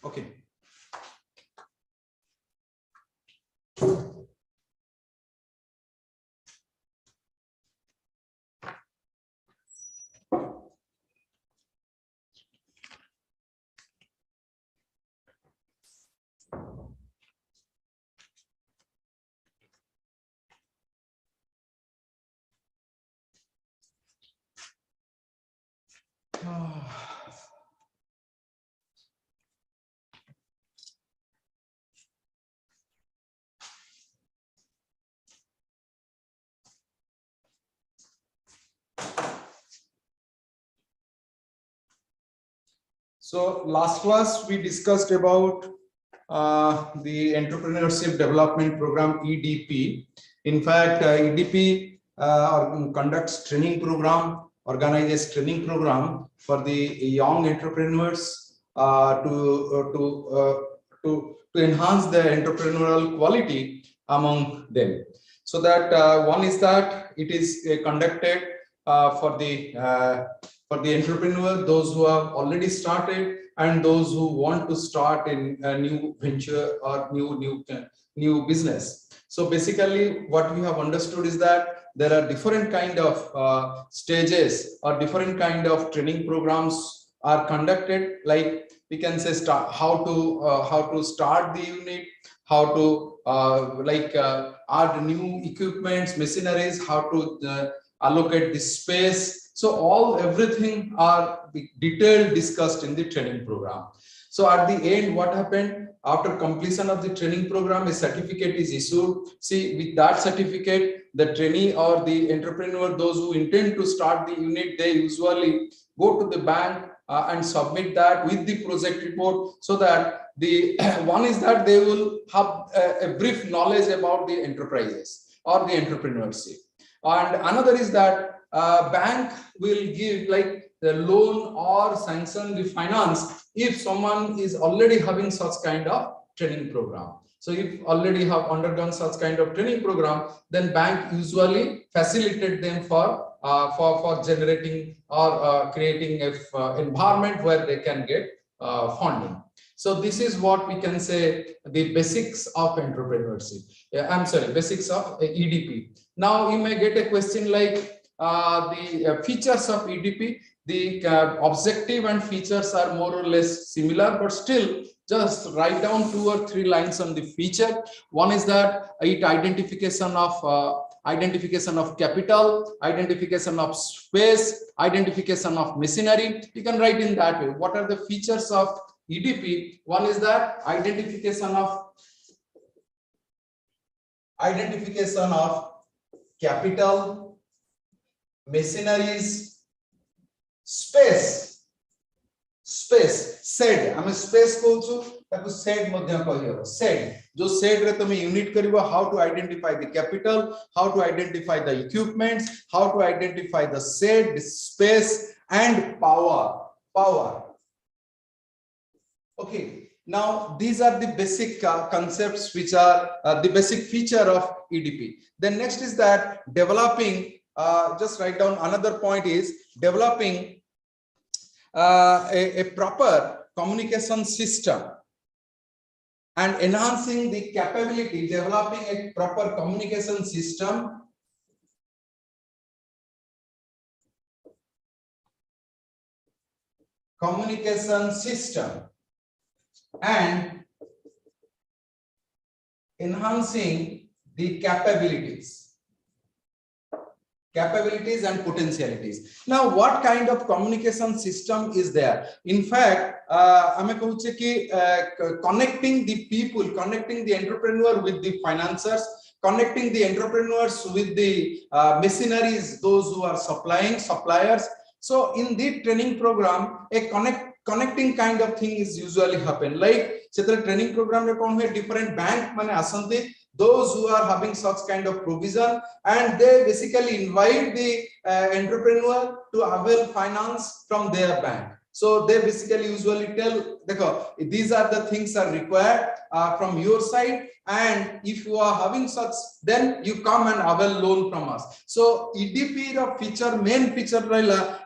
Okay. So last class we discussed about the Entrepreneurship Development Program (EDP). In fact, EDP conducts training program, organizes training program for the young entrepreneurs to enhance the entrepreneurial quality among them. So that one is that it is conducted for the entrepreneur, those who have already started and those who want to start in a new venture or new business. So basically what we have understood is that there are different kind of stages or different kind of training programs are conducted, like we can say how to start the unit, how to add new equipments, machineries, how to allocate the space. So everything are detailed discussed in the training program. So at the end, what happened after completion of the training program, a certificate is issued. See, with that certificate, the trainee or the entrepreneur, those who intend to start the unit, they usually go to the bank and submit that with the project report, so that the one is that they will have a brief knowledge about the enterprises or the entrepreneurship. And another is that bank will give like the loan or sanction the finance if someone is already having such kind of training program. So if already have undergone such kind of training program, then bank usually facilitate them for generating or creating a environment where they can get funding. So this is what we can say the basics of entrepreneurship. I'm sorry, basics of EDP. Now you may get a question like the features of EDP. The objective and features are more or less similar, but still just write down 2 or 3 lines on the feature. One is that it identification of capital, identification of space, identification of machinery. You can write in that way. What are the features of EDP? One is that identification of capital, machineries, space, shed. I mean space कहूँ ताकू shed मध्य कहियो. Shed जो shed रे तमे unit करिवो, how to identify the capital, how to identify the equipments, how to identify the shed, the space and power. Okay. Now these are the basic concepts which are the basic feature of EDP. Then next is that developing. Just write down another point is developing a proper communication system and enhancing the capability, developing a proper communication system and enhancing the capabilities and potentialities. Now, what kind of communication system is there? In fact, connecting the people, connecting the entrepreneur with the financiers, connecting the entrepreneurs with the machineries, those who are suppliers. So in the training program, a connecting kind of thing is usually happen. Like training program different bank mane asante, those who are having such kind of provision, and they basically invite the entrepreneur to avail finance from their bank. So they basically usually tell, these are the things are required from your side, and if you are having such, then you come and avail loan from us. So EDP feature, main feature,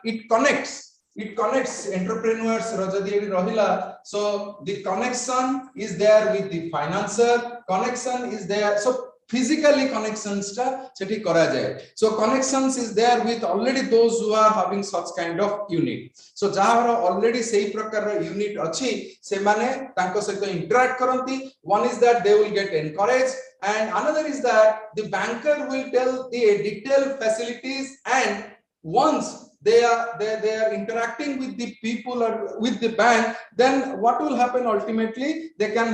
it connects it connects entrepreneurs rahila. So the connection is there with the financer, connection is there. So physically connections ta seti kora jaye. So connections is there with already those who are having such kind of unit. So jahar already sei prakar unit achi semane tanko saito interact karanti. One is that they will get encouraged, and another is that the banker will tell the detailed facilities, and once they are interacting with the people or with the bank, then what will happen ultimately, they can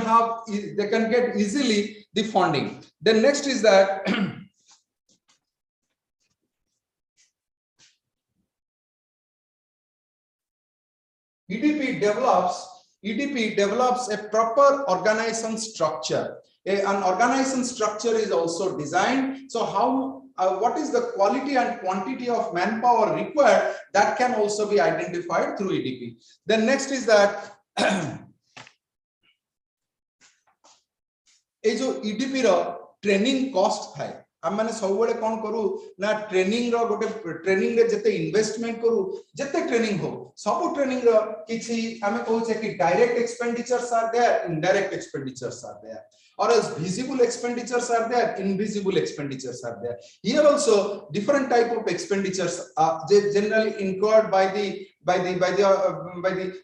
get easily the funding. Then next is that EDP develops a proper organization structure. An organization structure is also designed. So how what is the quality and quantity of manpower required, that can also be identified through EDP. Then next is that EDP training cost hai. आम मैंने सब बेले कौन करू ना training रो गोटे training रे जते इन्वेस्टमेंट करू जते ट्रेनिंग हो सब ट्रेनिंग रो किछि हमें कहू छै कि direct expenditures are there, indirect expenditures are there, or as visible expenditures are there, invisible expenditures are there. Here also different type of expenditures are generally incurred by the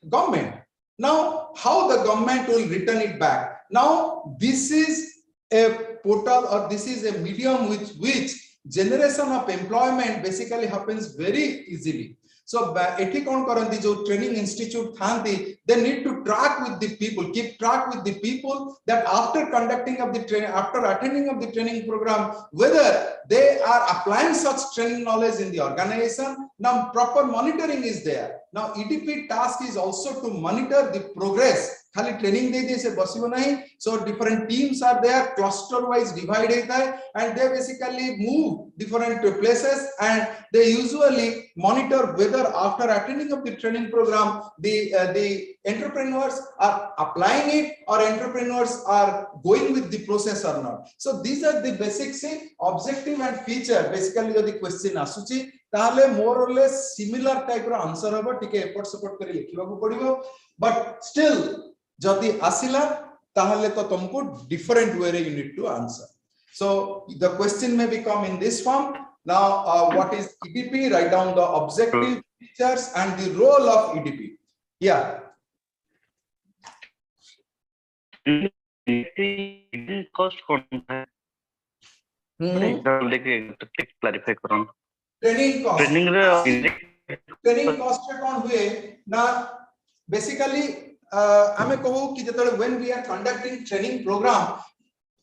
government. Now how the government will return it back? Now this is a portal, or this is a medium with which generation of employment basically happens very easily. So ethi kon karanti jo training institute thanti, they need to track with the people, keep track with the people, that after conducting of the training, after attending of the training program, whether they are applying such training knowledge in the organization. Now proper monitoring is there. Now EDP task is also to monitor the progress. खाली training दे दिए से बसिबो नहीं. So different teams are there, cluster wise divided है, and they basically move different places, and they usually monitor whether after attending of the training program the entrepreneurs are applying it or entrepreneurs are going with the process or not. So these are the basic objective and feature. Basically the question asuchi ताहले more or less similar type row answer होबो, टिके effort support करी लिखिबाकू पड़िबो, but still जदि आसिला ताहले तो तुमको different way you need to answer. So the question may become in this form. Now what is EDP? Write down the objective, features and the role of EDP. Yeah. cost clarify करूं. Training cost. Training cost कौन हुए ना basically हमें कहो कि जब when we are conducting training program,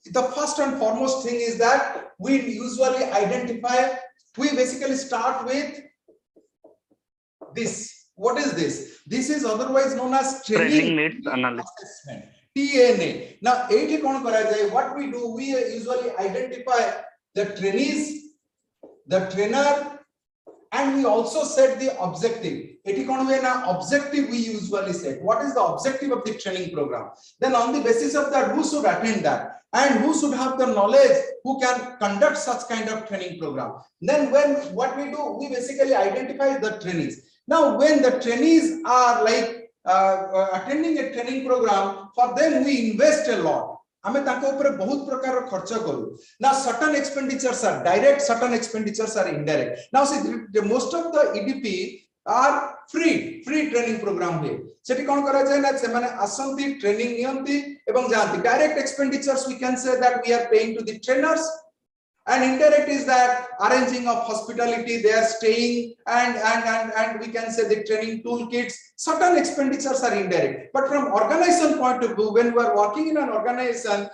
the first and foremost thing is that we usually identify, we basically start with this. What is this? This is otherwise known as training needs assessment, TNA. Now what we do, we usually identify the trainees, the trainer, and we also set the objective. Objective we usually set. What is the objective of the training program? Then on the basis of that, who should attend that and who should have the knowledge, who can conduct such kind of training program. Then what we do, we basically identify the trainees. Now when the trainees are like attending a training program, for them we invest a lot. Now certain expenditures are direct, certain expenditures are indirect. Now see, most of the EDP are free training program here. सेठी कोन करा जाय ना सेमाने आसंती training नियंती एवं जानती. Direct expenditures we can say that we are paying to the trainers, and indirect is that arranging of hospitality, they are staying, and we can say the training toolkits. Certain expenditures are indirect, but from organization point of view, when we are working in an organization,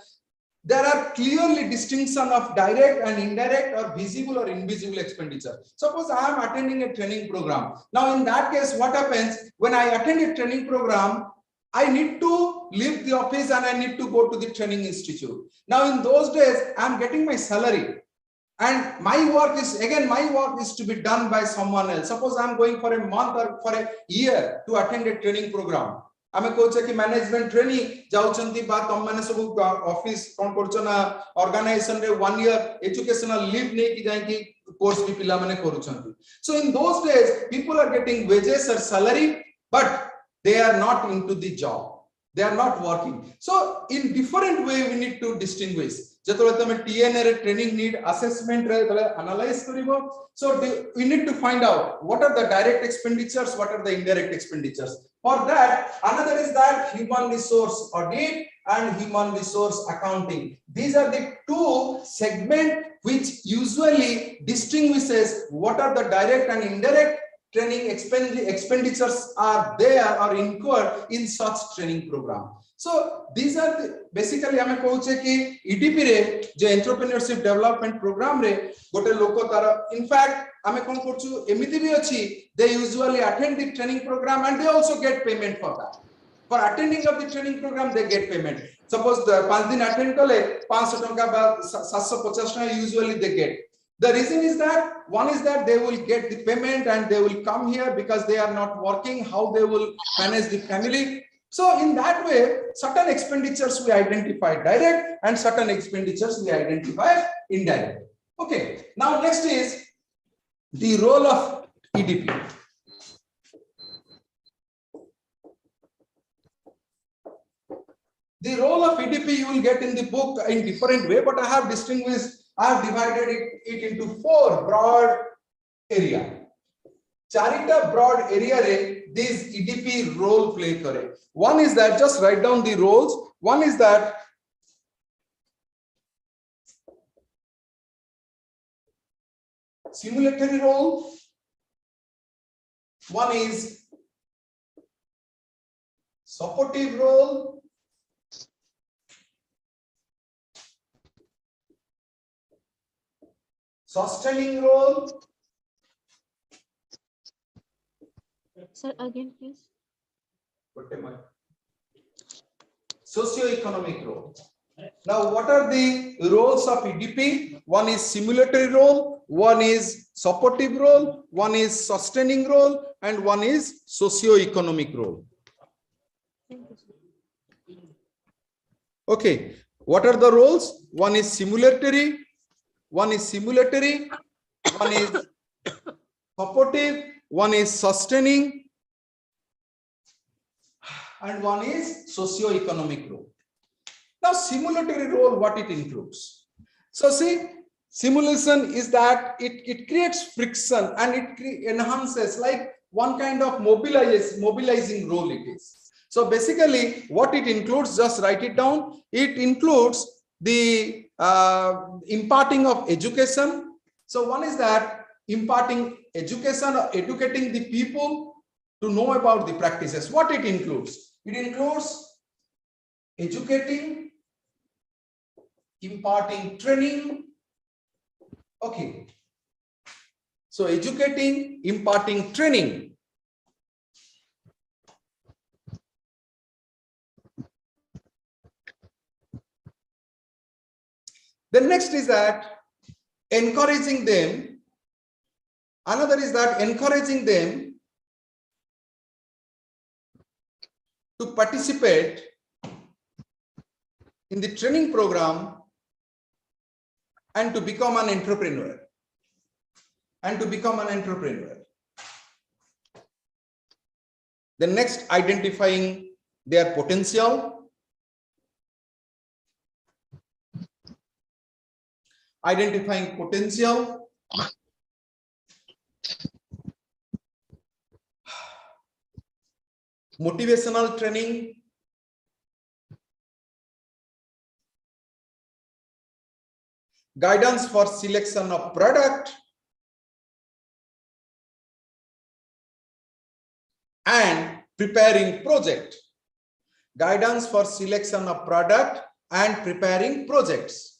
there are clearly distinction of direct and indirect or visible or invisible expenditure. Suppose I am attending a training program. Now in that case, what happens when I attend a training program? I need to leave the office and I need to go to the training institute. Now in those days, I am getting my salary, and my work is to be done by someone else. Suppose I am going for a month or for a year to attend a training program. आमे कोचे कि management training जाउचंती बा तम माने सब office कोन Karchhana organisation रे 1 year educational leave ने कि जाय कि course भी पिला माने करूछंती. So in those days people are getting wages or salary, but they are not into the job. They are not working. So in different way we need to distinguish. जेतले तमे TNA रे training need assessment रे तले analyze करिवो. So we need to find out what are the direct expenditures, what are the indirect expenditures. For that, another is that human resource audit and human resource accounting. These are the two segments which usually distinguishes what are the direct and indirect training expenditures are there or incurred in such training program. So these are the, basically हमें कहूचे कि EDP रे जो entrepreneurship development program रे गोटे लोको तारा in fact हमें कौन करचु एमिति भी अच्छी they usually attend the training program and they also get payment for that. For attending of the training program they get payment. Suppose the 5 दिन attend कले 500 टंका बा 750 टंका usually they get. The reason is that one is that they will get the payment and they will come here because they are not working, how they will manage the family. So in that way, certain expenditures we identify direct and certain expenditures we identify indirect. Okay, now next is the role of EDP. The role of EDP you will get in the book in different way, but I have distinguished, I have divided it into 4 broad area. Charita broad area re this EDP role play kare. One is that, just write down the roles. One is that simulatory role. One is supportive role. Sustaining role. Sir, again, please. Socio-economic role. Now, what are the roles of EDP? One is simulatory role, one is supportive role, one is sustaining role, and one is socio-economic role. Thank you, sir. Okay, what are the roles? One is simulatory, one is supportive, one is sustaining, and one is socio-economic role. Now, simulatory role, what it includes? So, see, simulation is that it creates friction and it enhances, like one kind of mobilizing role it is. So, basically, what it includes, just write it down. It includes the imparting of education. So, one is that imparting education or educating the people to know about the practices. What it includes? It includes educating, imparting training. Okay. So educating, imparting training. The next is that encouraging them. Another is that encouraging them to participate in the training program and to become an entrepreneur. The next, identifying their potential. Identifying potential. Motivational training. Guidance for selection of product. And preparing project. Guidance for selection of product and preparing projects.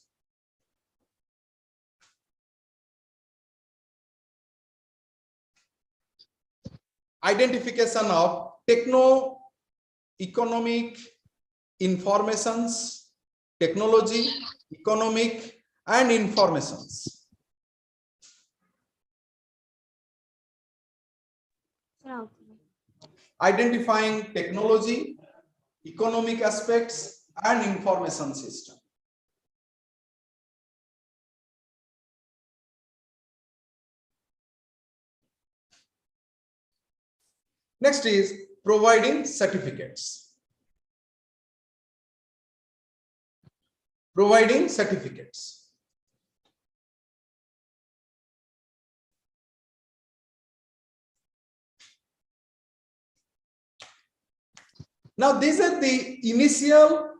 Identification of techno-economic informations, technology, economic, and informations. Identifying technology, economic aspects, and information system. Next is providing certificates. Providing certificates. Now, these are the initial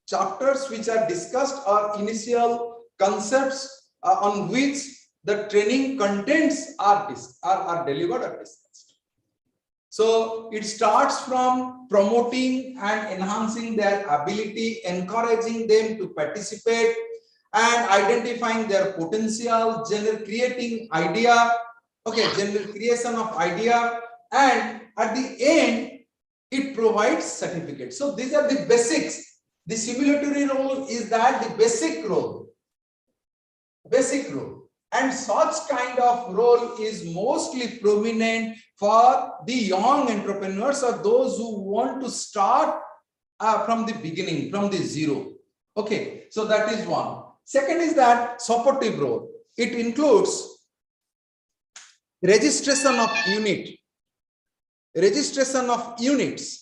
chapters which are discussed, or initial concepts on which the training contents are delivered or discussed. So it starts from promoting and enhancing their ability, encouraging them to participate, and identifying their potential, creating idea, general creation of idea, and at the end it provides certificates. So these are the basics. The simulatory role is that the basic role, and such kind of role is mostly prominent for the young entrepreneurs, or those who want to start from the beginning, from the zero. Okay, so that is one. Second is that supportive role. It includes registration of unit, registration of units.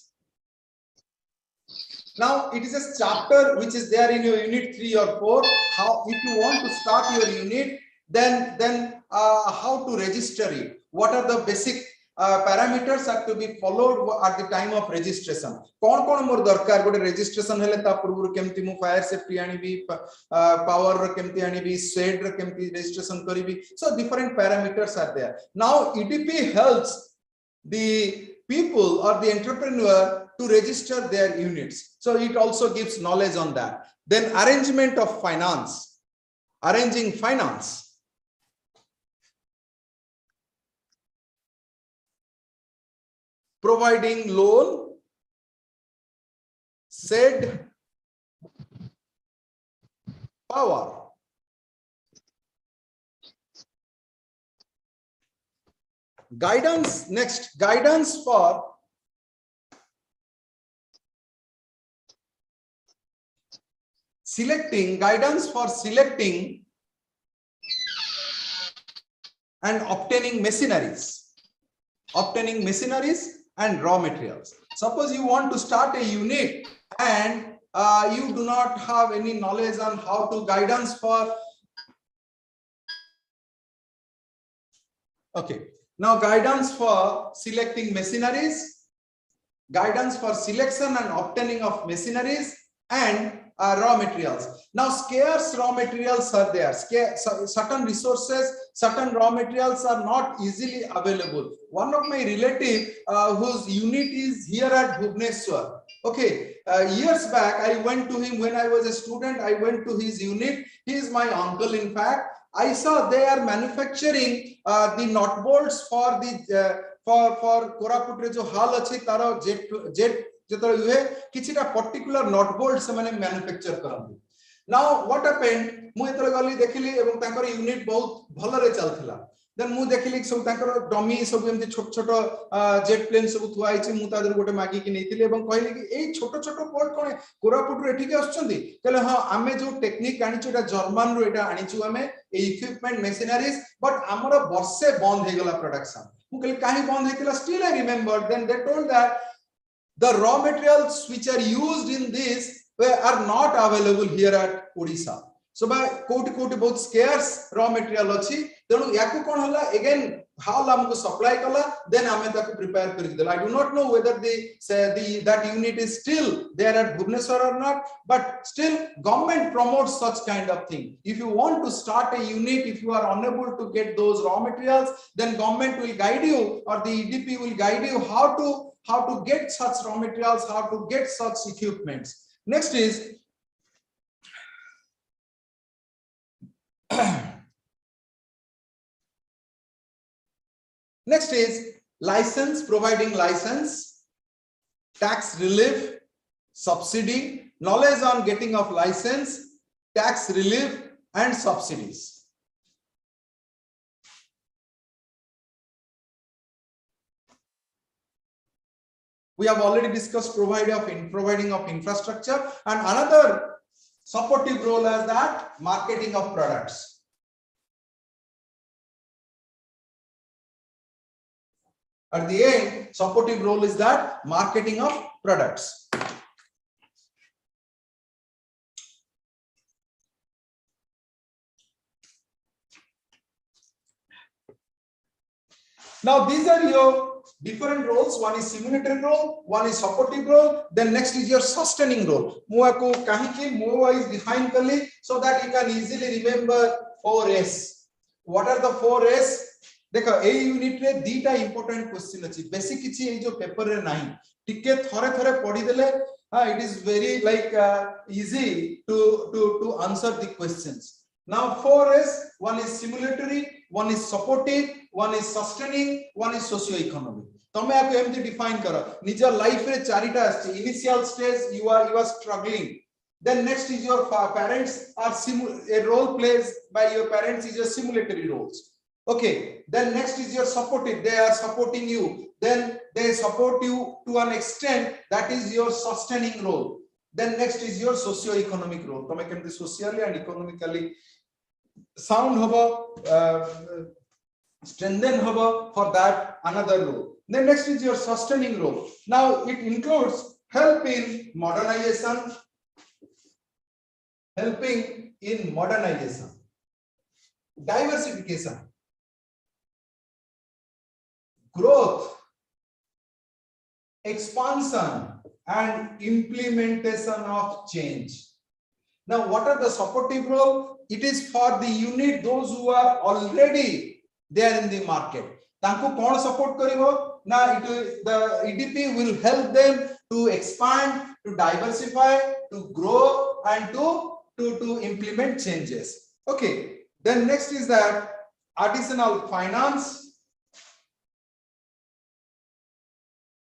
Now it is a chapter which is there in your unit 3 or 4. How, if you want to start your unit, then how to register it? What are the basic parameters are to be followed at the time of registration? कौन मोर दरकार गोटे registration हेले ता पूर्व केमती मु fire safety आनिबी, power रो केमती आनिबी, shade रो केमती registration करिबी. So different parameters are there. Now EDP helps the people or the entrepreneur to register their units. So it also gives knowledge on that. Then arrangement of finance, arranging finance. Providing loan, said power. Guidance, next, guidance for selecting, guidance for selecting and obtaining machineries and raw materials. Suppose you want to start a unit and you do not have any knowledge on how to guidance for. Okay, now guidance for selecting machineries, guidance for selection and obtaining of machineries and raw materials. Now scarce raw materials are there. Certain resources, certain raw materials are not easily available. One of my relative whose unit is here at Bhubaneswar. Okay, years back I went to him when I was a student. I went to his unit. He is my uncle. In fact, I saw they are manufacturing the nut bolts for the for Koraput re jo hal achi taro jet particular nut bolts manufacture karandi. Now what happened, mu etore gali dekhili ebong tankar unit bahut bhalare chalthila. Then mu dekhili सब tankar dummy सब एमती छोट छोट jet plane सब थुआ आइछि मु तादर गोटे मागी कि नेथिले एवं कहले कि एई छोट छोट बोल्ट कोन कोरापुट रो एठिके आछुंती कहले हां आमे जो टेक्निक आनिछु एटा जर्मन रो एटा आनिछु आमे इक्विपमेंट मशीनरीज बट हमर वर्षे बंद हे गेला प्रोडक्शन मु कहले काहे बंद हेतिला. Still I remember then they told that the raw materials which are used in this are not available here at Odisha. So by कोटी बहुत scarce raw material अछि तेणु याकु कोन हला again how हमको supply कला then आमे ताकु prepare करि देला. I do not know whether that unit is still there at Bhubaneswar or not, but still government promotes such kind of thing. If you want to start a unit, if you are unable to get those raw materials, then government will guide you or the EDP will guide you how to get such raw materials, how to get such equipments. Next is license, providing license, tax relief, subsidy, knowledge on getting of license, tax relief and subsidies. We have already discussed providing of infrastructure, and another supportive role as that marketing of products. At the end, supportive role is that marketing of products. Now these are your different roles. One is simulatory role, one is supportive role, then next is your sustaining role. Moi ko kahiki mo is defined kali so that you can easily remember 4S. What are the 4S? देखो a unit रे दीटा important question अछि basic किछि ए जो paper रे नाही टिके थरे थरे पढी देले it is very like easy to answer the questions. Now 4S, one is simulatory, one is supportive, one is sustaining, one is socio-economic. तमे आपको एमती डिफाइन करो निज लाइफ रे चारिटा आछि initial stage you are struggling, then next is your parents are a role plays by your parents is your simulatory roles. Okay, then next is your supportive, they are supporting you, then they support you to an extent, that is your sustaining role. Then next is your socio-economic role. तमे केमती socially and economically sound hobo, strengthen hobo, for that another role. Then next is your sustaining role. Now it includes help in modernization, helping in modernization, diversification, growth, expansion, and implementation of change. Now, what are the supportive role? It is for the unit, those who are already there in the market. Tanku kon support karibo? Now, the EDP will help them to expand, to diversify, to grow, and to implement changes. Okay. Then next is that additional finance,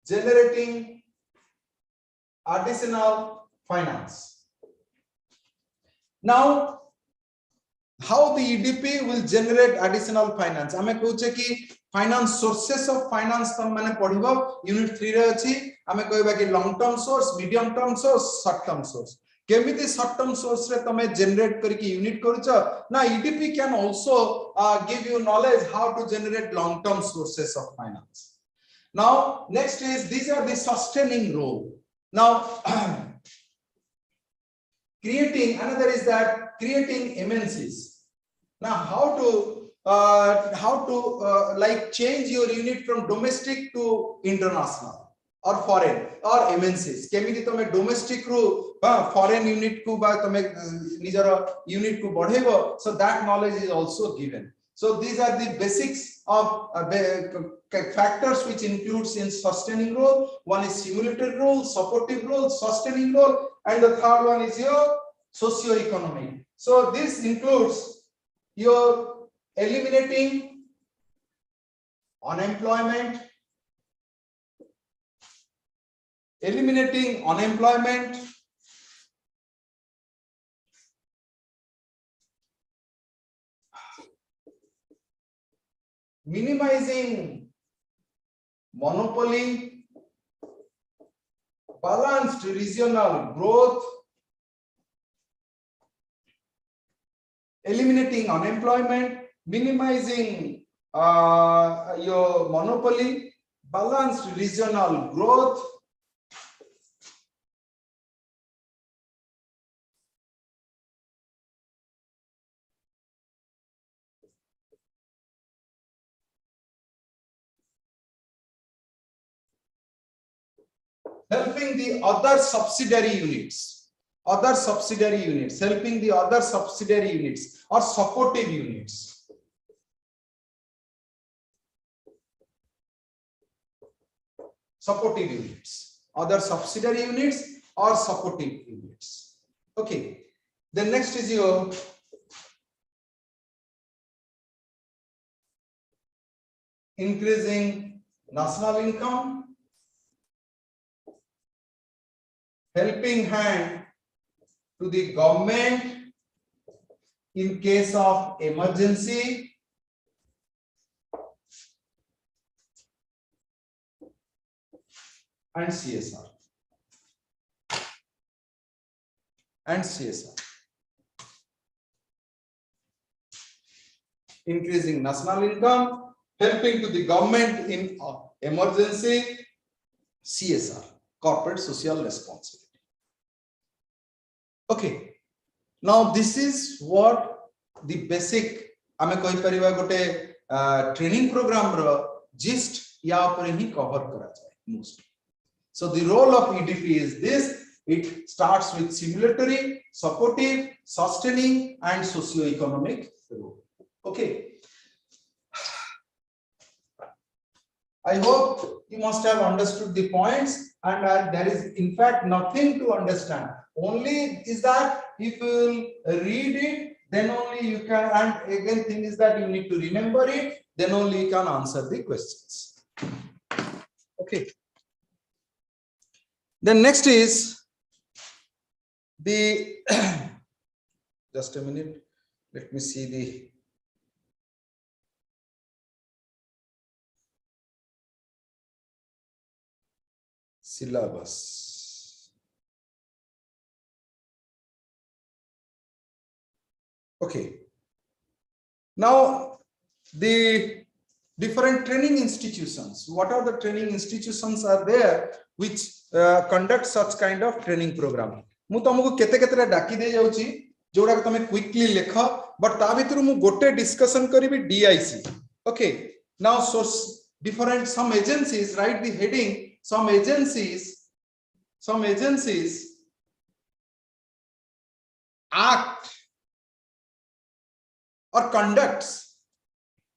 generating additional finance. Now, how the EDP will generate additional finance? Ame koche ki finance sources of finance tam mane padhibo unit 3 re achi. Ame koiba ki long term source, medium term source, short term source. Kemiti short term source re tame generate kariki unit karucha. Now EDP can also give you knowledge how to generate long term sources of finance. Now, next is these are the sustaining role. Now, another is that creating MNCs. Now, how to like change your unit from domestic to international or foreign or MNCs. Kemiti tome domestic ru foreign unit ku ba tome nijara unit ku badhebo. So that knowledge is also given. So these are the basics of factors which includes in sustaining role. One is simulatory role, supportive role, sustaining role, and the third one is your socio-economic. So this includes your eliminating unemployment, minimizing monopoly, balanced regional growth, eliminating unemployment, minimizing your monopoly, balanced regional growth, helping the other subsidiary units, helping the other subsidiary units or supportive units. Other subsidiary units or supportive units. Okay. Then next is your increasing national income, helping hand to the government in case of emergency, and CSR. Increasing national income, helping to the government in emergency CSR, corporate social responsibility. Okay, now this is what the basic ame koi pariba gote training program ro gist ya upare hi cover kara jaye most. So the role of EDP is this: it starts with simulatory, supportive, sustaining, and socio-economic role. Okay. I hope you must have understood the points, and there is in fact nothing to understand. Only is that if you read it, then only you can, and again thing is that you need to remember it, then only you can answer the questions. Okay. Then next is the just a minute, let me see the syllabus. Okay, now the different training institutions, what are the training institutions are there which conduct such kind of training program? Mu तुमको केते केते डाकी दे जाउची जोडा तमे quickly लेख, but ता भितर मु गोटे discussion करिबी DIC. Okay, now source different, some agencies, write the heading, some agencies act or conducts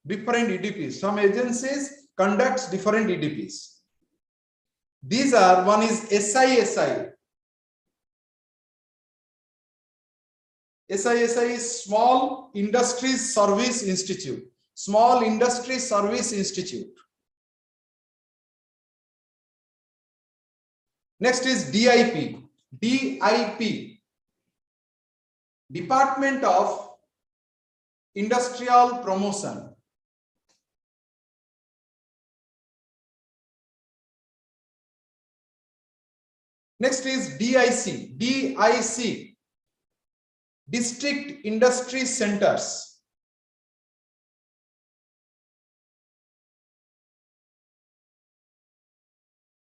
different EDPs. Some agencies conducts different EDPs. These are, one is SISI. SISI is Small Industries Service Institute. Small Industry Service Institute. Next is DIP. DIP, Department of Industrial Promotion. Next is DIC. DIC, District Industry Centers.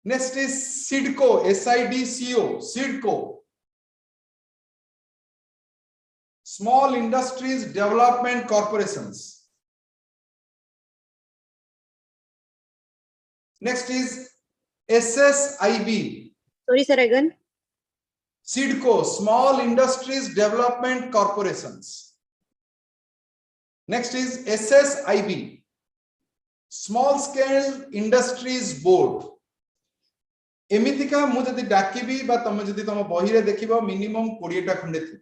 Next is SIDCO, SIDCO, SIDCO, Small Industries Development Corporations. Next is SSIB. Sorry, sir, again. SIDCO, Small Industries Development Corporations. Next is SSIB, Small Scale Industries Board. एमितिका मु जदि डाकिबी बा तमे जदि तम बही रे देखिबो minimum 20 टा खंडे थि.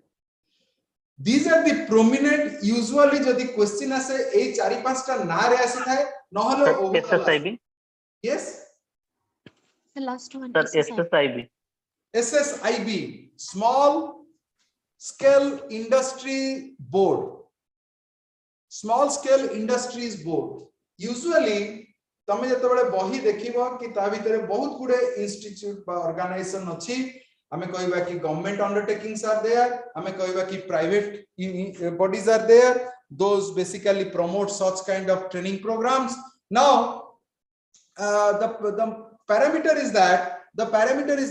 These are the prominent, usually जदि क्वेश्चन आसे ए 4-5 टा ना रे आसी थाए नहले SSIB. Yes, The last one. Sir, SSIB. SSIB, Small Scale Industry Board. Small Scale Industries Board. Usually तमे जतबेले बही देखिबो कि ता भितरे बहुत गुडे इंस्टीट्यूट बा ऑर्गेनाइजेशन अछि. हमें कहबा कि गवर्नमेंट अंडरटेकिंग्स आर देयर, हमें कहबा कि private bodies are there. Those basically promote such kind of training programs. Now the parameter is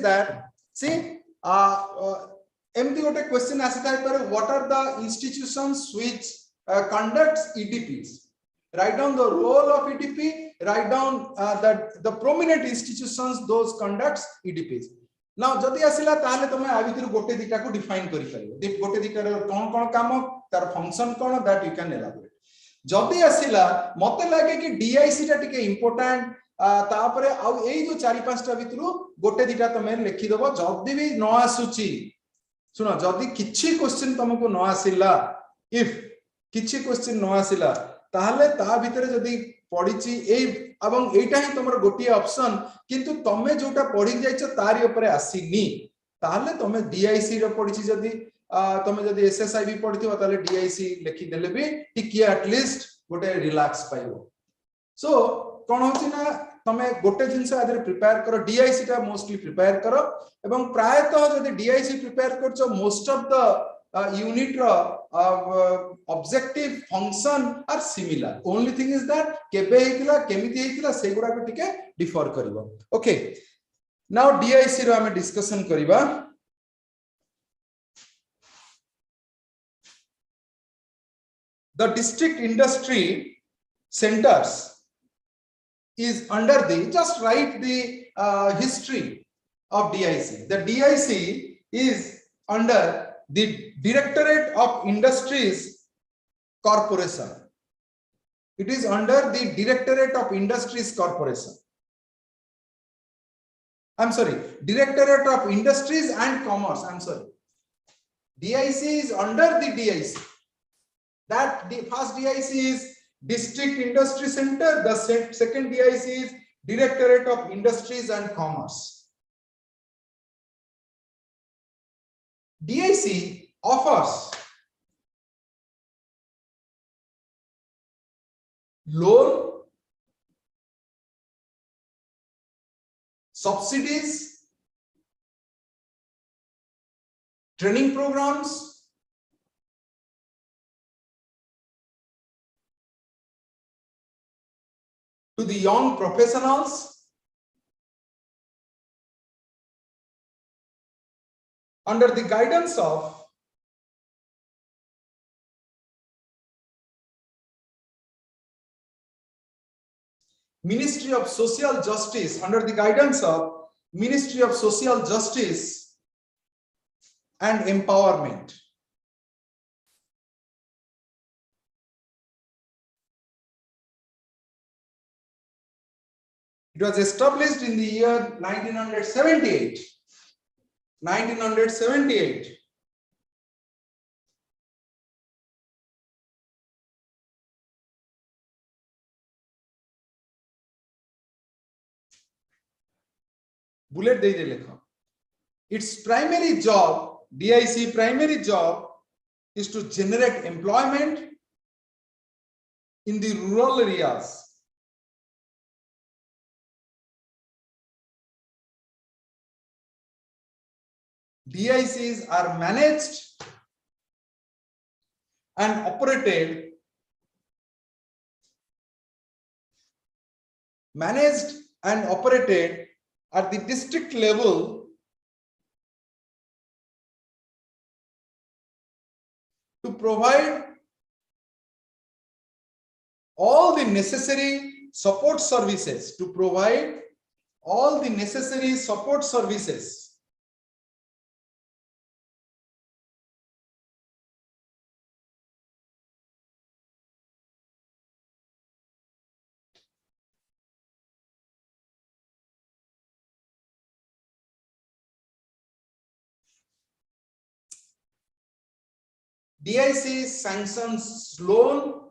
that see empty gote question asita par, what are the institutions which conducts EDPs? Write down the role of EDP, write down that the prominent institutions those conducts EDPs. Now jodi asila tahale tome a bhitor gote dita ko define kari paribo, gote dita ro kon kamo tar function kon, that you can elaborate. Jodi asila mate lage ki DIC ta tike important, तापरे आउ एई जो 4-5 टा भितरु गोटे दिटा तमे लेखि दबो. जदी भी न आसुची सुनो, जदी किछि क्वेश्चन तुमको न आसिला, इफ किछि क्वेश्चन न आसिला ताहले ता भितरे जदी पढिची एई एवं एटा ही तमर गोटी ऑप्शन, किंतु तमे जोटा पढि जाइछ तारि ऊपर आसीनी, ताहले तमे DIC रो पढिची, जदी तमे जदी SSIB पढिथिबो ताहले DIC लेखि देले भी टिकिया एट लीस्ट गोटे रिलैक्स पाइबो. सो कोन होची ना तमे गोटे जिंस आदर प्रिपेयर करो, DIC टा मोस्टली प्रिपेयर करो, एवं प्रायतः जदी DIC प्रिपेयर करछो most of the unit objective function are similar. Only thing is that kebe heitila kemiti heitila segura ko tike differ karibo. Okay, now DIC ro ame discussion kariba. The district industry centers is under the, just write the history of DIC. The DIC is under the Directorate of Industries Corporation. It is under the Directorate of Industries Corporation. I'm sorry, Directorate of Industries and Commerce. I'm sorry. DIC is under the DIC. That the first DIC is District Industry Center. The second DIC is Directorate of Industries and Commerce. DIC offers loan, subsidies, training programs, to the young professionals, under the guidance of Ministry of Social Justice, under the guidance of Ministry of Social Justice and Empowerment. It was established in the year 1978. 1978. Bullet de lekha. Its primary job, DIC primary job, is to generate employment in the rural areas. DICs are managed and operated at the district level to provide all the necessary support services, DIC sanctions loan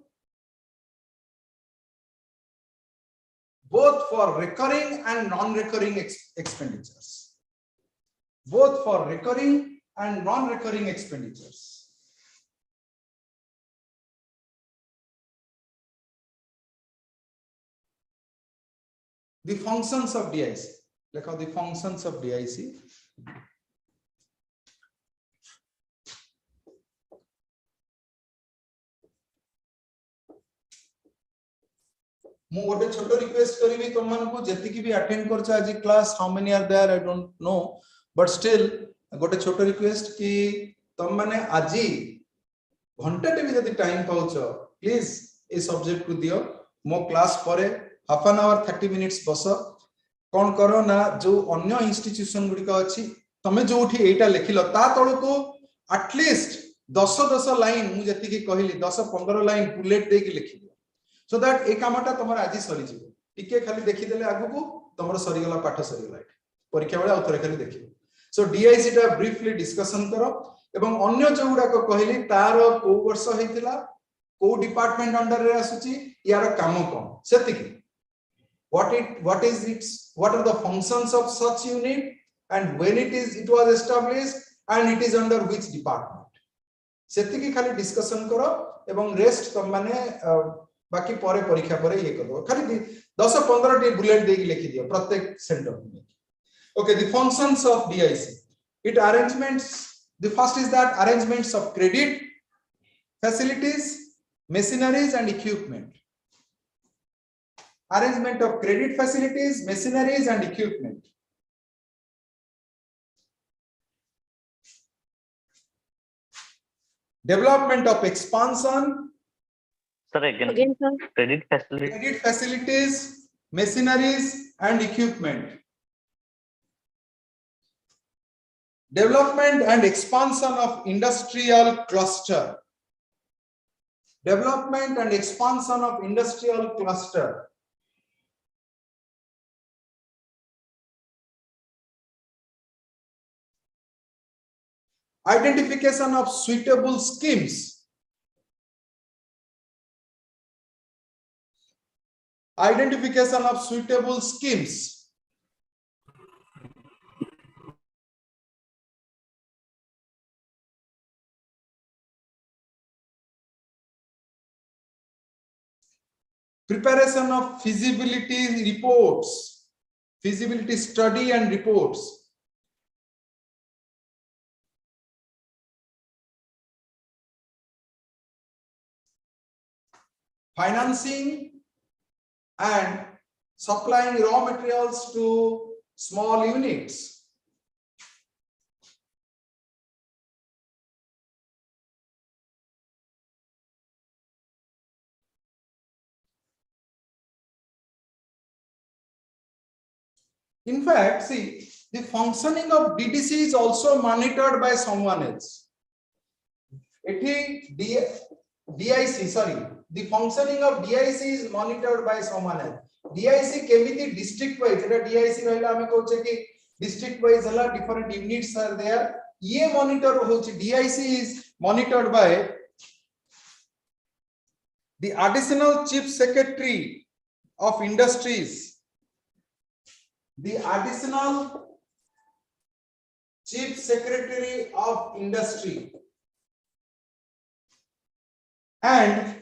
both for recurring and non-recurring expenditures. Both for recurring and non-recurring expenditures. The functions of DIC. Look at the functions of DIC. मु गोटे छोटो request करिवि तुम मानकु जेति की भी attend करछ आज class how many are there I don't know but still गोटे छोटो रिक्वेस्ट कि तुम माने आज घंटा टे भी जति टाइम पाउछ प्लीज ए सब्जेक्ट को दियो मो क्लास परे हाफ एन आवर 30 मिनिट्स बस कोन करो ना जो अन्य इंस्टीट्यूशन गुडी का अछि तमे जोठी एटा लेखिलो ता तळको एटलीस्ट 10 लाइन मु जेति की कहिली 10-15 लाइन बुलेट दे की लिखिलो so that ए कामटा तमर आज सरी जीवो टिके खाली देखि देले आगु को तमर सरी गला पाठ सरी गला परीक्षा बेला उतर खाली देखियो सो डीआईसी टा ब्रीफली डिस्कशन करो एवं अन्य जोउडा को कहली तार को वर्ष हेतिला को डिपार्टमेंट अंडर रे आसुची यार काम कोन सेति की what are the functions of such unit and when it was established and it is under which department सेति की खाली डिस्कशन करो एवं रेस्ट तम माने बाकी परे परीक्षा परे ये करो खाली 10-15 टी बुलेट देकी लिखि दियो प्रत्येक सेंटर में okay the functions of DIC it arrangements The first is that arrangements of credit facilities, machineries and equipment. Arrangement of credit facilities, machineries and equipment. Development of expansion, Sir, again, Again, sir. credit facility. credit facilities, machineries and equipment. Development and expansion of industrial cluster. Development and expansion of industrial cluster. Identification of suitable schemes. Identification of suitable schemes. Preparation of feasibility reports, feasibility study and reports. Financing and supplying raw materials to small units. In fact, see, the functioning of DDC is also monitored by someone else. DIC, sorry, the functioning of DIC is monitored by someone else. DIC kemiti district wise, DIC rahila ame koche ki district wise hala different units are there. Ye monitor hochi, DIC is monitored by the additional chief secretary of industries. The additional chief secretary of industry and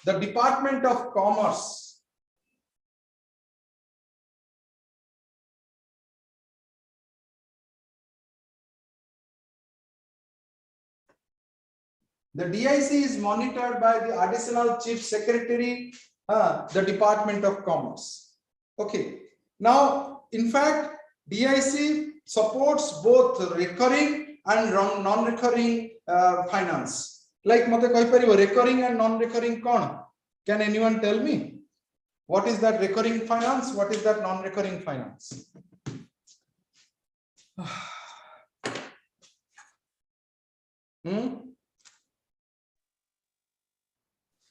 the Department of Commerce. The DIC is monitored by the additional chief secretary, the Department of Commerce. Okay. Now, in fact, DIC supports both recurring and non-recurring finance. Like mate koi paribo recurring and non-recurring kon? Can anyone tell me? What is that recurring finance? What is that non-recurring finance?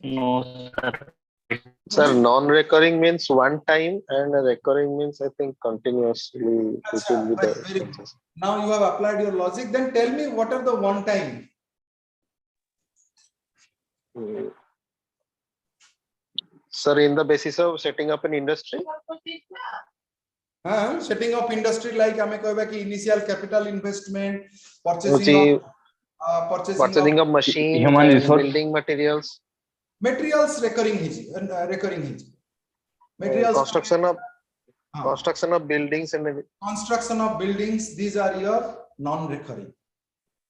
No, sir. Sir, non-recurring means one time and recurring means I think continuously. It will be Right, the very good. expenses. Now you have applied your logic. Then tell me what are the one time? Sir, in the basis of setting up an industry, Setting up industry like ame koiba ki initial capital investment, purchasing purchasing of of machine Human and resource. building materials, materials recurring hiji. Materials construction of buildings and everything. construction of buildings, these are your non-recurring.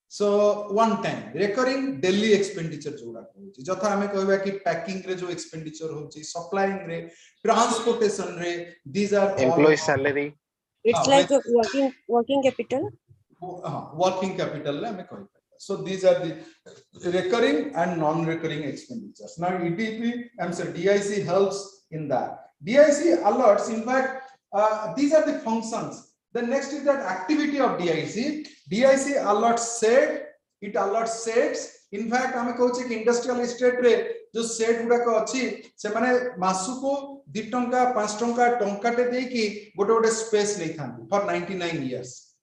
So one time recurring daily expenditure जोड़ा होची जथा हमें कहबा कि packing रे जो expenditure होची supplying रे transportation रे these are all Employee salary. It's like a working capital. working capital le हमें कहबा. So these are the recurring and non-recurring expenditures. Now EDP, I'm sorry, DIC helps in that. DIC alerts, in fact, these are the functions. The next is that activity of DIC. DIC alerts said, it alerts sets. In fact, हमें कहूचे कि industrial estate रे जो set गुड़ा को अच्छी से माने मासु को 2 टंका 5 टंका टंकाटे दे कि गोटे गोटे space नहीं था for 99 years.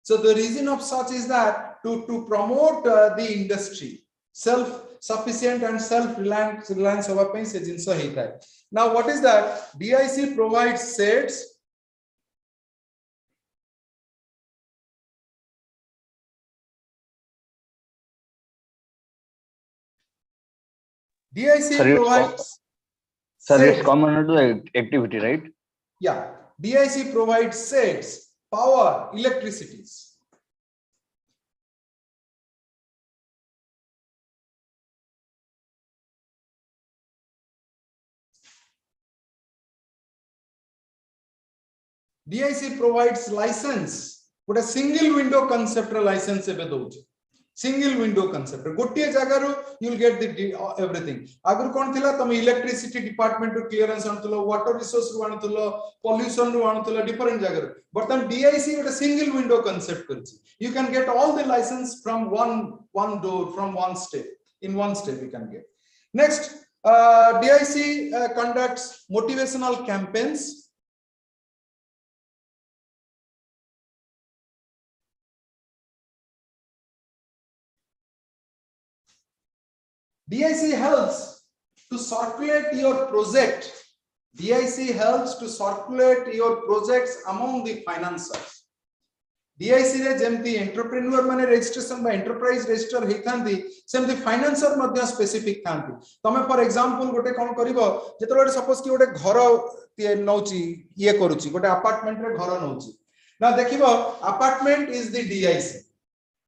So the reason of such is that to promote the industry, self-sufficient and self-reliant होगा पे से जिनसा ही था. Now what is that? DIC provides sets. DIC provides. Sir, it's common to the activity, right? Yeah, DIC provides sets power, electricities. DIC provides license, but a single window concept license single window concept. Gotiye jagaru you will get the everything. Agur kon thila tame electricity department to clearance anutulo, water resource ru anutulo, pollution ru anutulo, different jagaru. But then DIC got a single window concept karchi. You can get all the license from one door, from one step. In one step you can get. Next, DIC conducts motivational campaigns. DIC helps to circulate your project. DIC helps to circulate your projects among the financiers. DIC re jemti entrepreneur mane registration by enterprise register heitanti semti financer madhya specific thanti. Tame for example gote kon karibo jetole suppose ki gote ghara nouchi ye karuchi gote apartment re ghara nouchi. Now dekhibo apartment is the DIC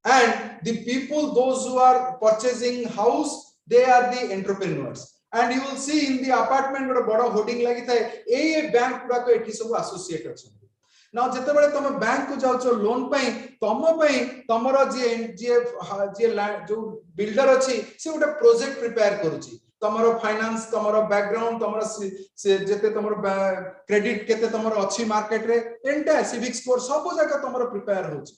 and the people those who are purchasing house they are the entrepreneurs, and you will see in the apartment with a boda hoarding lagi thai a bank pura ko eti sabu associate achandi. Now jetebale tome bank ko jaucho loan pai tomara jo builder achi se gote project prepare karuchi tomaro finance tomaro background tomaro se jete tomaro credit kete tomaro achi market re entire civic score sabu jaga tomaro prepare hochi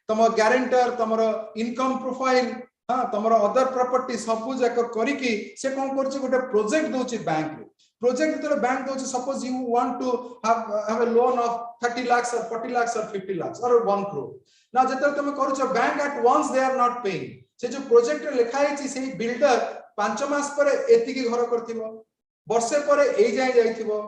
tomaro guarantor tomaro income profile तमरो other property सब जाक करिकी से कोन करछि गोटे project दोछि bank रे प्रोजेक्ट तो बैंक दोछि suppose you want to have a loan of 30 lakhs or 40 lakhs or 50 lakhs or 1 crore ना जते तुम करूछ bank at once they are not paying से जो प्रोजेक्ट रे लिखा है से बिल्डर 5 मास पर एति की घर करथिबो वर्षे पर ए जाय जायथिबो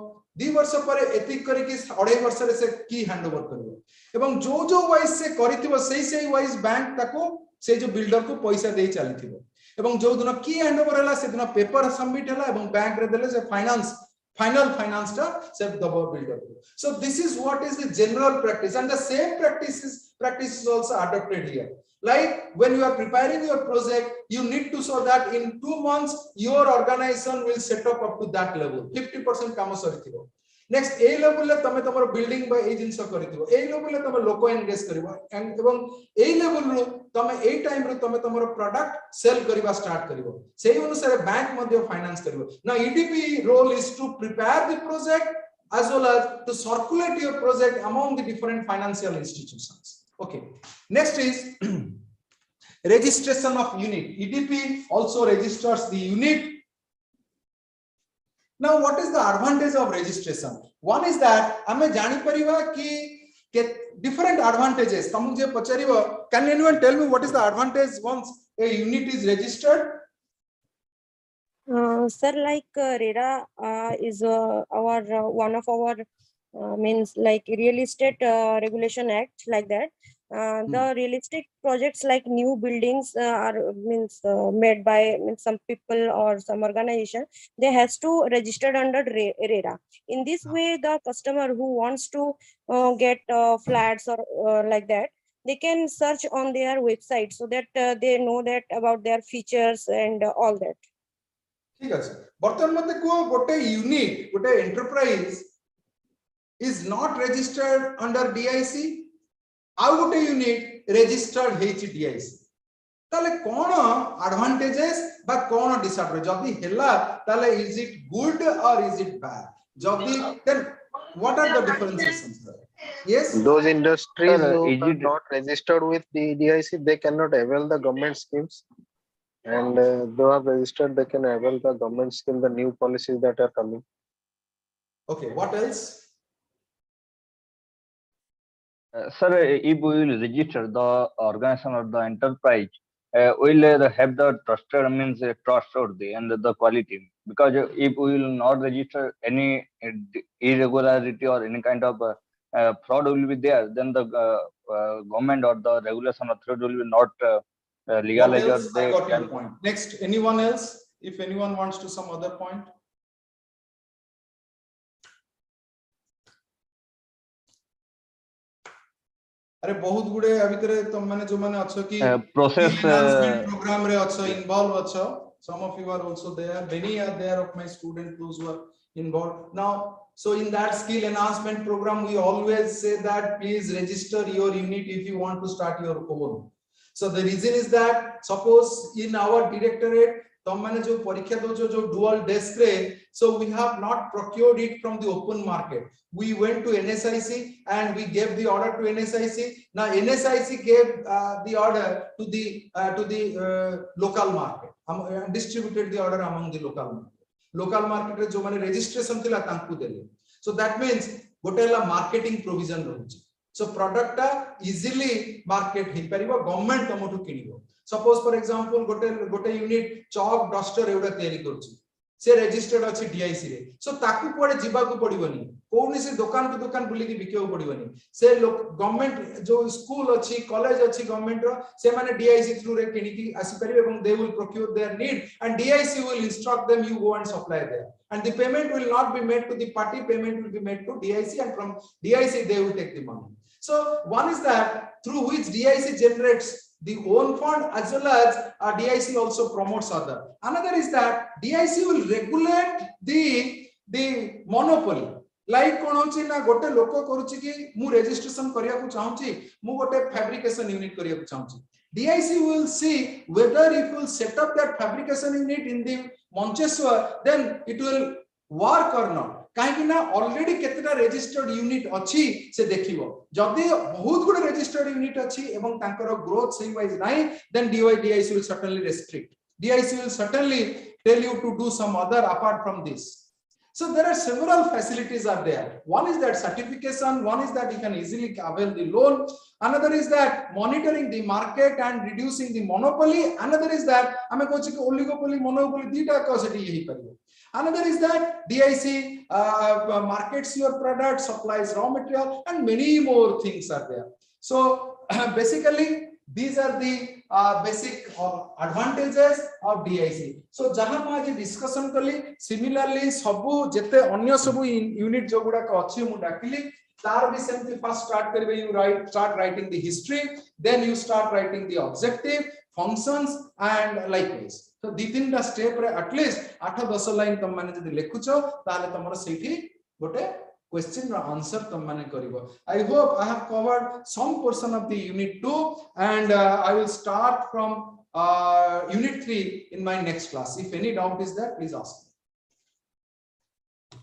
2 वर्ष पर एति करिकी 2.5 वर्ष रे से की हैंडओवर करबो एवं जो वाइज से करिथिबो सेही वाइज बैंक ताको से जो बिल्डर को पैसा दे चली थी एवं जो दिन की हैंडओवर हला से दिन पेपर सबमिट हला एवं बैंक रे देले से फाइनल फाइनेंस टा से दबो बिल्डर को. So this is what is the general practice, and the same practice is also adopted here. Like when you are preparing your project, you need to show that in 2 months your organization will set up to that level. 50% काम सरिथिबो. Next A level ले तमे तमरो building by A jeans करिथिबो. A level ले तमे लोको engage करिवो and एवं A level रो तमे ए time रो तमे तमरो product cell करिवा start करिवो. सेही अनुसार बैंक मध्ये finance करिवो. Now EDP role is to prepare the project as well as to circulate your project among the different financial institutions. Okay. Next is registration of unit. EDP also registers the unit. Now, what is the advantage of registration? One is that हमें जानी परिवा कि different advantages. तम मुझे पचारिवा. Can anyone tell me what is the advantage once a unit is registered? Sir, like RERA is our one of our means like real estate regulation act, like that. The real estate projects like new buildings are means made by some people or some organization. They has to register under RERA. In this way, the customer who wants to get flats or like that, they can search on their website so that they know that about their features and all that. ठीक है. बर्तन मते को गोटे unit गोटे enterprise is not registered under DIC. आउ गोटे unit registered हेछि DIC. ताले कोन एडवांटेजेस बा कोन डिसएडवांटेज जदी हेला ताले is it good or is it bad? जदी then what are the differences, sir? Yes, those industries Sir, who is are it- not registered with the DIC, they cannot avail the government schemes. And those are registered, they can avail the government scheme, the new policies that are coming. okay, what else? Sir, if we will register the organization or the enterprise, we'll have the trusted means trustworthy and the quality. Because if we will not register any irregularity or any kind of fraud will be there, then the government or the regulation authority will be not What legalize or else? I they got your can. point. Next, anyone else? If anyone wants to some other point. अरे बहुत गुडे आ भितरे तुम माने जो माने अच्छो कि process skill enhancement program रे अच्छो involve अच्छो, some of you are also there, many are there of my students those who are involved now. So in that skill enhancement program we always say that please register your unit if you want to start your own. So the reason is that suppose in our directorate तुम माने जो परीक्षा दो जो dual desk रे, so we have not procured it from the open market. We went to NSIC and we gave the order to NSIC. Now NSIC gave the order to the local market, distributed the order among the local market. Local market रे जो माने registration थिला तांकु देले. So that means गोटेला marketing provision रहुची. So product ता easily market he परिबो, government तमोठु किनिबो. Suppose for example गोटे unit chalk duster एवडा तयारी करूची, से registered अछि DIC रे, so ताकु कोडे जिबा को पड़िबनी, कोनी से दुकान को दुकान बुली की बिकेउ पड़िबनी, से गवर्नमेंट जो स्कूल अछि कॉलेज अछि गवर्नमेंट रो से माने DIC थ्रू रे किनि की आसी परिबे एवं they will procure their need and DIC will instruct them you go and supply there, and the payment will not be made to the party, payment will be made to DIC and from DIC they will take the money. So one is that through which DIC generates the own fund as well as DIC also promotes other. Another is that DIC will regulate the monopoly. Like कोन होची ना गोटे लोक करूची कि मु registration करिया को चाहूची, मु गोटे fabrication unit करिया को चाहूची. DIC will see whether if you set up that fabrication unit in the Manchester, then it will work or not. कहीं ना ऑलरेडी केतेटा रजिस्टर्ड यूनिट अछि से देखिबो, जदी बहुत गुड रजिस्टर्ड यूनिट अछि एवं तांकर ग्रोथ सही वाइज नाही, then DIC will certainly restrict. DIC will certainly tell you to do some other apart from this. So there are several facilities are there. One is that certification, one is that you can easily avail the loan, another is that monitoring the market and reducing the monopoly, another is that ame kochi ki oligopoly monopoly dita ka seti yehi paribo. Another is that DIC markets your product, supplies raw material, and many more things are there. So basically these are the basic advantages of DIC. So जहां मैं आज discussion कली, similarly सबु जेते अन्य सबु unit जो गुड़ा का अच्छी मु डाकिली, तार भी सेमती first start करिवे, you start writing the history, then you start writing the objective, functions and likewise. So दी तीन टा step रे at least 8-10 लाइन तुम माने जदी लेखुचो ताले तमरो सेठी गोटे question or answer तुम माने करिवो. I hope I have covered some portion of the unit 2 and I will start from unit 3 in my next class. If any doubt is there, please ask me.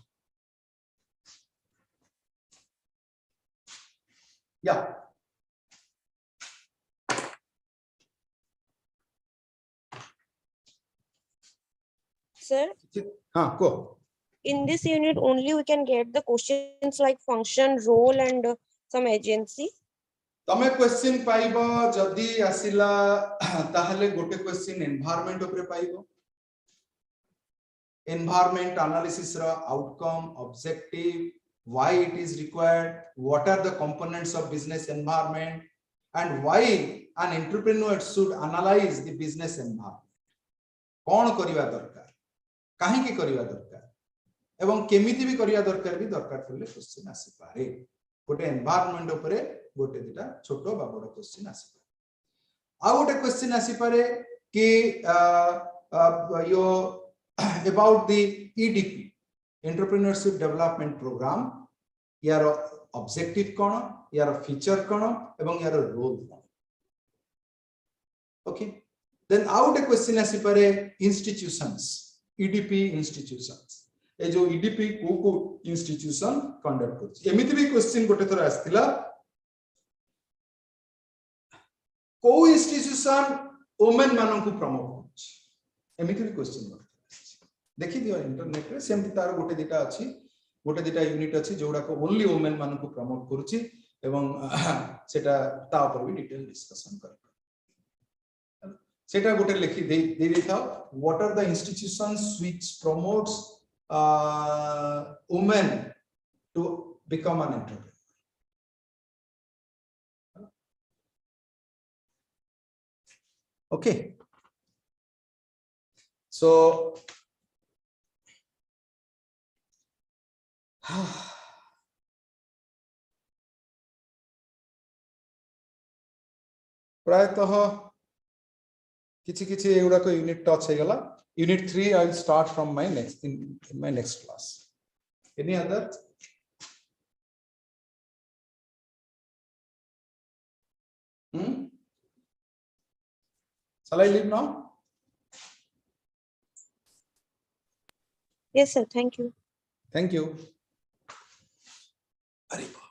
Yeah. Sir, Go. in this unit only we can get the questions like function, role and some agency. तमे question पाइबो जदी आसिला ताहले गोटे question environment ऊपर पाइबो, environment analysis ra outcome, objective, why it is required, what are the components of business environment, and why an entrepreneur should analyze the business environment. कौन करिवा दरकार, काहे की करिवा दरकार एवं केमिति भी करिवा दरकार भी दरकार पड़ले क्वेश्चन आसी पारे. गोटे एनवायरनमेंट ऊपर गोटे दिटा छोटो बा बड़ क्वेश्चन आसी पारे. आ गोटे क्वेश्चन आसी पारे कि यो about the EDP, Entrepreneurship Development Program, यार objective कौन, यार feature कौन, एवं यार role कौन. Okay. Then out a question आसी पारे institutions, EDP institutions. ए जो EDP को institution conduct करछि. एमिति भी question गोटे थोड़ा आस्तिला. को institution women मानन को promote करछि. एमिति भी question गोटे. देखि दियो इंटरनेट रे सेमति तार गोटे दिटा अछि, गोटे दिटा यूनिट अछि जोडा को ओनली वुमेन मानन को प्रमोट करूछि एवं सेटा ता ऊपर भी डिटेल डिस्कशन करबा. सेटा गोटे लिखि दे देथाओ, what are the institutions which promotes women to become an entrepreneur. Okay. So ପ୍ରାୟତଃ କିଛି କିଛି ଏଗୁଡାକ ୟୁନିଟ୍ ଟଚ୍ ହେଇଗଲା। Unit 3 I will start from my next in my next class. Any other? Shall I leave now? Yes, sir. Thank you. Thank you. Very good.